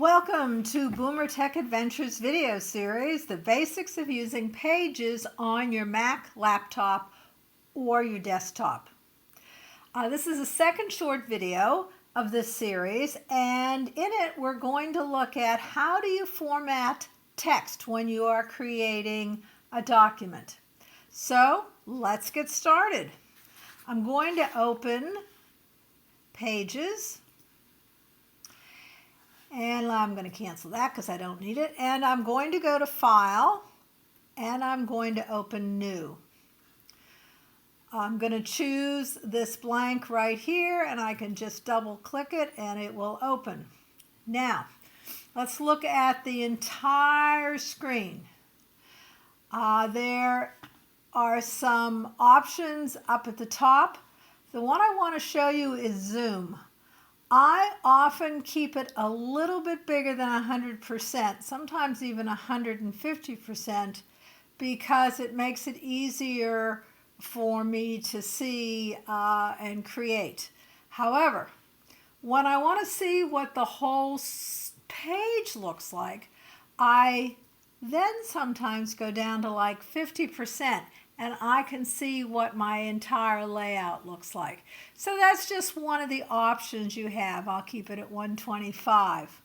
Welcome to BoomerTech Adventures video series, the basics of using Pages on your Mac, laptop, or your desktop. This is the second short video of this series, and in it we're going to look at how do you format text when you are creating a document. So let's get started. I'm going to open Pages. And I'm going to cancel that because I don't need it. And I'm going to go to File, and I'm going to open New. I'm going to choose this blank right here, and I can just double click it and it will open. Now, let's look at the entire screen. There are some options up at the top. The one I want to show you is Zoom. I often keep it a little bit bigger than 100%, sometimes even 150%, because it makes it easier for me to see and create. However, when I want to see what the whole page looks like, I then sometimes go down to like 50%. And I can see what my entire layout looks like. So that's just one of the options you have. I'll keep it at 125.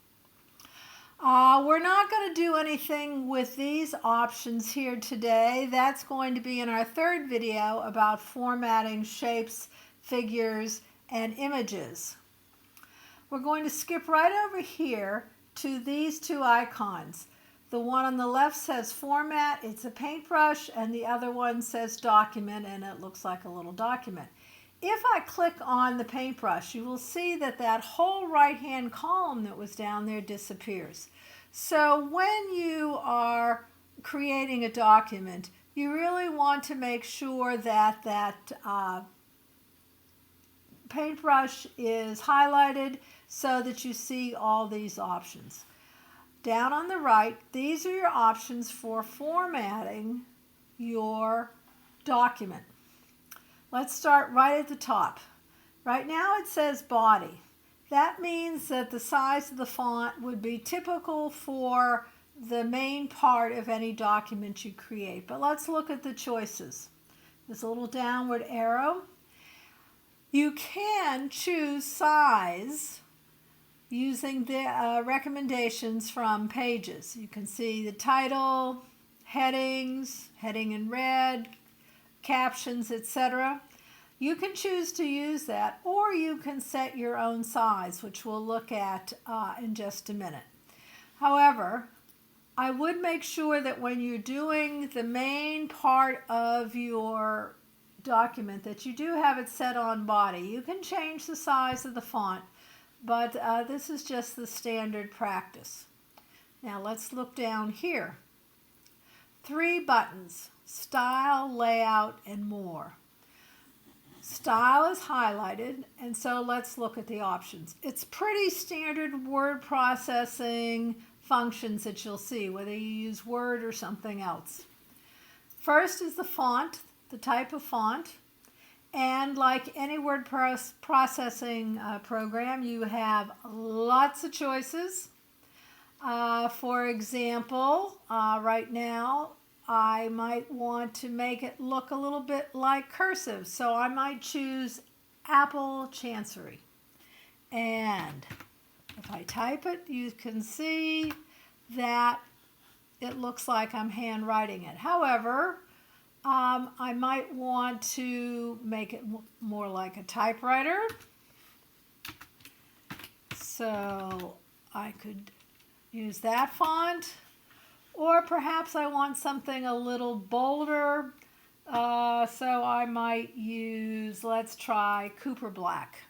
We're not going to do anything with these options here today. That's going to be in our third video about formatting shapes, figures, and images. We're going to skip right over here to these two icons. The one on the left says Format, it's a paintbrush, and the other one says Document, and it looks like a little document. If I click on the paintbrush, you will see that that whole right-hand column that was down there disappears. So when you are creating a document, you really want to make sure that that paintbrush is highlighted so that you see all these options. Down on the right, these are your options for formatting your document. Let's start right at the top. Right now it says body. That means that the size of the font would be typical for the main part of any document you create. But let's look at the choices. There's a little downward arrow. You can choose size using the recommendations from Pages. You can see the title, headings, heading in red, captions, etc. You can choose to use that, or you can set your own size, which we'll look at in just a minute. However, I would make sure that when you're doing the main part of your document that you do have it set on body. You can change the size of the font, but this is just the standard practice. Now let's look down here. 3 buttons: Style, Layout, and More. Style is highlighted, and so let's look at the options. It's pretty standard word processing functions that you'll see, whether you use Word or something else. First is the font, the type of font. And like any word processing program, you have lots of choices. For example, right now, I might want to make it look a little bit like cursive. So I might choose Apple Chancery. And if I type it, you can see that it looks like I'm handwriting it. However, I might want to make it more like a typewriter. So I could use that font. Or perhaps I want something a little bolder. So I might use, let's try Cooper Black.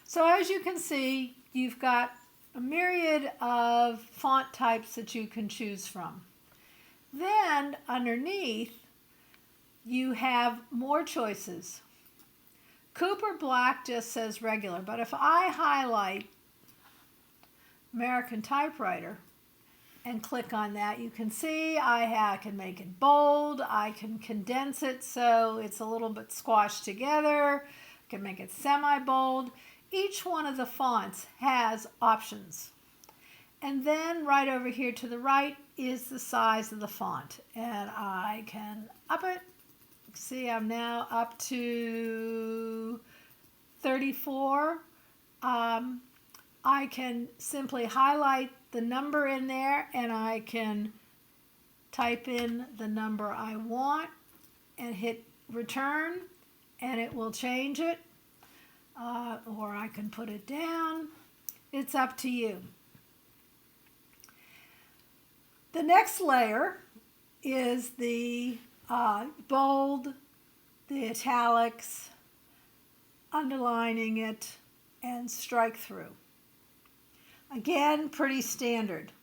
So as you can see, you've got a myriad of font types that you can choose from. Then underneath, you have more choices. Cooper Black just says regular, but if I highlight American Typewriter and click on that, you can see I can make it bold, I can condense it so it's a little bit squashed together, I can make it semi-bold. each one of the fonts has options. And then right over here to the right is the size of the font. And I can up it. See, I'm now up to 34. I can simply highlight the number in there and I can type in the number I want and hit return and it will change it. Or I can put it down. It's up to you. The next layer is the bold, the italics, underlining it, and strike through. Again, pretty standard.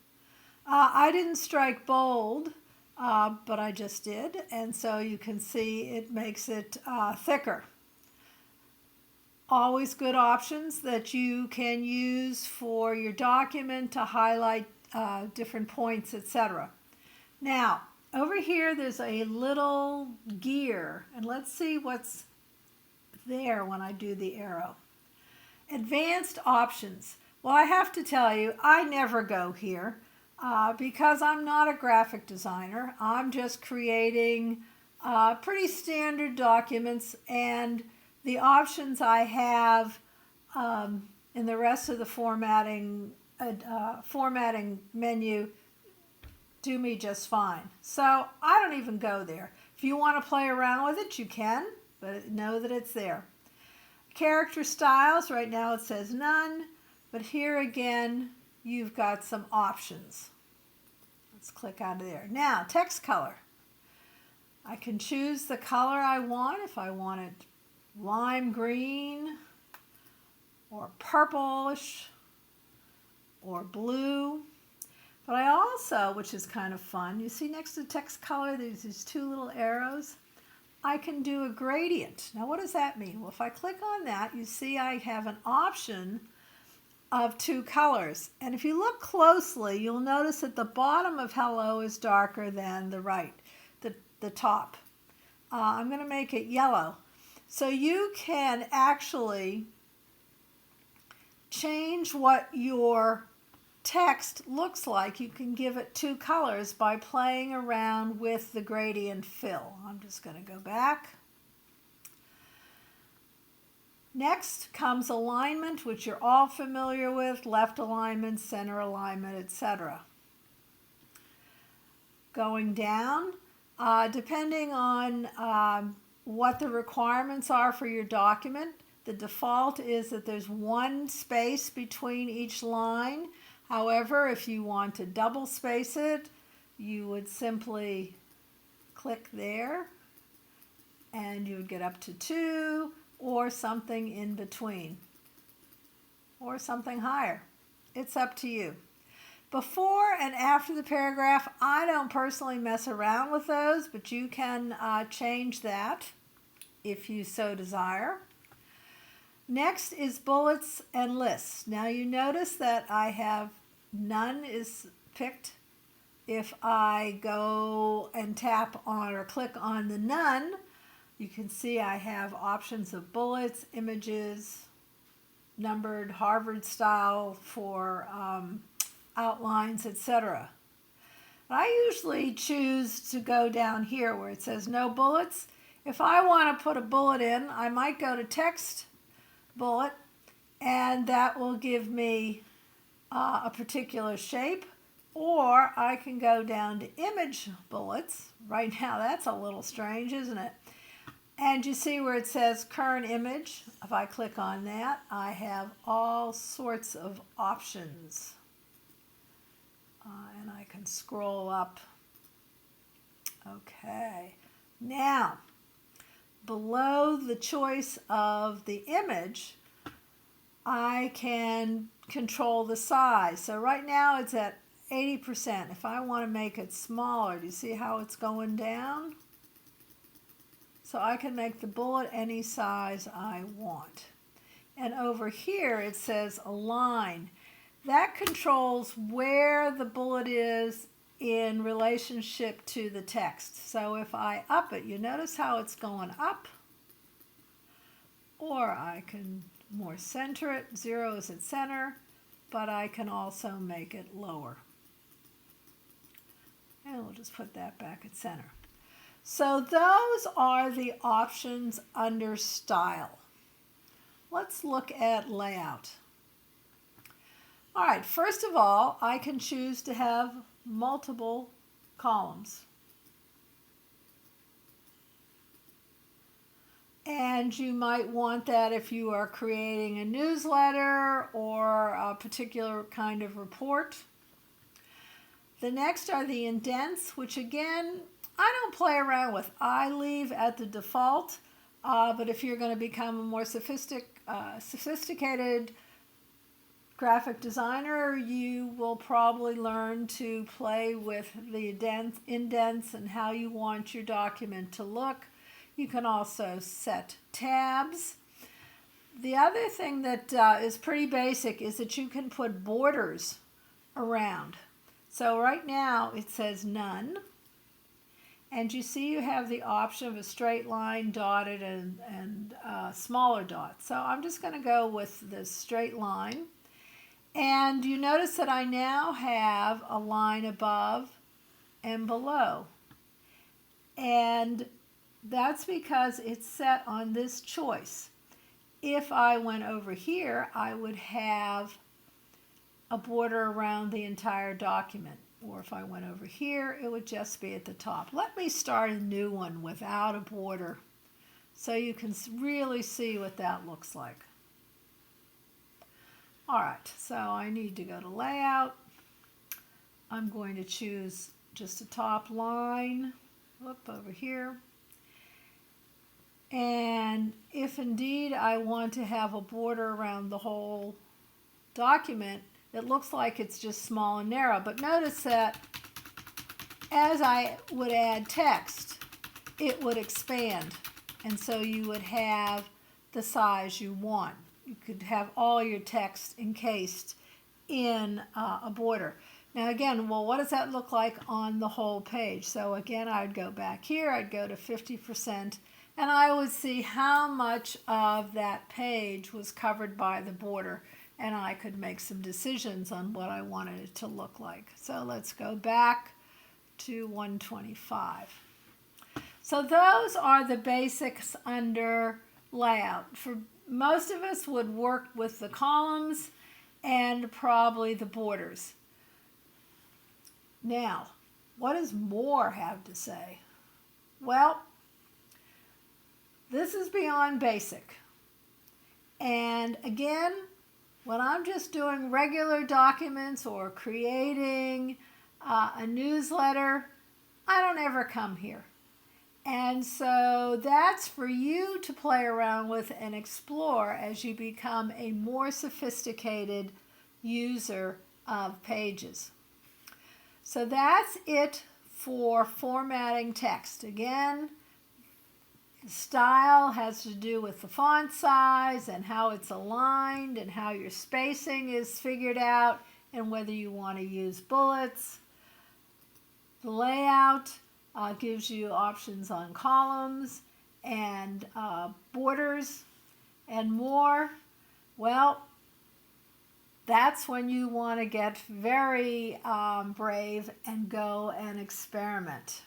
I didn't strike bold, but I just did, and so you can see it makes it thicker. Always good options that you can use for your document to highlight different points, etc. Now, over here there's a little gear, and let's see what's there when I do the arrow. Advanced options. Well, I have to tell you, I never go here because I'm not a graphic designer. I'm just creating pretty standard documents, and the options I have in the rest of the formatting menu do me just fine. So I don't even go there. If you want to play around with it, you can, but know that it's there. Character styles, right now it says none, but here again, you've got some options. Let's click out of there. Now, text color. I can choose the color I want. If I want it lime green or purplish or blue. But I also, which is kind of fun, you see next to text color, there's these two little arrows. I can do a gradient. Now, what does that mean? Well, if I click on that, you see I have an option of two colors. And if you look closely, you'll notice that the bottom of hello is darker than the right, the top. I'm going to make it yellow. So you can actually change what your text looks like. You can give it two colors by playing around with the gradient fill. I'm just going to go back. Next comes alignment, which you're all familiar with, left alignment, center alignment, etc. Going down, depending on what the requirements are for your document, the default is that there's one space between each line. However, if you want to double space it, you would simply click there and you would get up to 2 or something in between or something higher. It's up to you. Before and after the paragraph, I don't personally mess around with those, but you can change that if you so desire. Next is bullets and lists. Now you notice that I have none is picked. If I go and tap on or click on the none, you can see I have options of bullets, images, numbered, Harvard style for outlines, etc. I usually choose to go down here where it says no bullets. If I want to put a bullet in, I might go to text bullet, and that will give me a particular shape, or I can go down to image bullets. Right now that's a little strange, isn't it? And you see where it says current image. If I click on that, I have all sorts of options. And I can scroll up. Okay. Now, below the choice of the image, I can control the size. So right now it's at 80%. If I want to make it smaller, do you see how it's going down? So I can make the bullet any size I want. And over here it says align. That controls where the bullet is in relationship to the text. So if I up it, you notice how it's going up, or I can more center it. 0 is at center, but I can also make it lower. And we'll just put that back at center. So those are the options under Style. Let's look at Layout. All right, first of all, I can choose to have multiple columns. And you might want that if you are creating a newsletter or a particular kind of report. The next are the indents, which again, I don't play around with. I leave at the default, but if you're going to become a more sophisticated graphic designer, you will probably learn to play with the indents and how you want your document to look. You can also set tabs. The other thing that is pretty basic is that you can put borders around. So right now it says none. And you see you have the option of a straight line, dotted, and smaller dots. So I'm just going to go with the straight line. And you notice that I now have a line above and below. And that's because it's set on this choice. If I went over here, I would have a border around the entire document. Or if I went over here, it would just be at the top. Let me start a new one without a border so you can really see what that looks like. All right, so I need to go to Layout. I'm going to choose just a top line, over here. And if indeed I want to have a border around the whole document, it looks like it's just small and narrow. But notice that as I would add text, it would expand. And so you would have the size you want. You could have all your text encased in a border. Now again, well, what does that look like on the whole page? So again, I'd go back here, I'd go to 50%, and I would see how much of that page was covered by the border, and I could make some decisions on what I wanted it to look like. So let's go back to 125. So those are the basics under Layout. For most of us would work with the columns and probably the borders. Now, what does More have to say? Well, this is beyond basic. And again, when I'm just doing regular documents or creating a newsletter, I don't ever come here. And so that's for you to play around with and explore as you become a more sophisticated user of Pages. So that's it for formatting text. Again, style has to do with the font size and how it's aligned and how your spacing is figured out and whether you want to use bullets. The layout gives you options on columns and borders and more. Well, that's when you want to get very brave and go and experiment.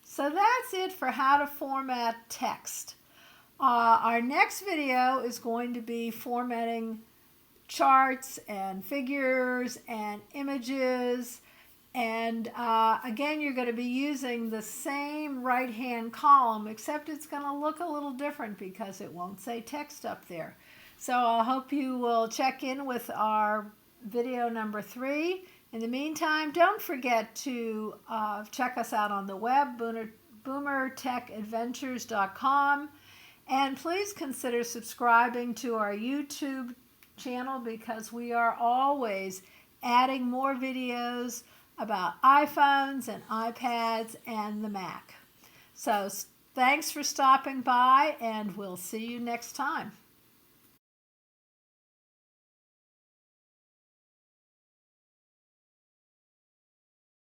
So that's it for how to format text. Our next video is going to be formatting charts and figures and images. And again, you're going to be using the same right-hand column, except it's going to look a little different because it won't say text up there. So I hope you will check in with our video number 3. In the meantime, don't forget to check us out on the web, BoomerTechAdventures.com. And please consider subscribing to our YouTube channel because we are always adding more videos about iPhones and iPads and the Mac. So thanks for stopping by, and we'll see you next time.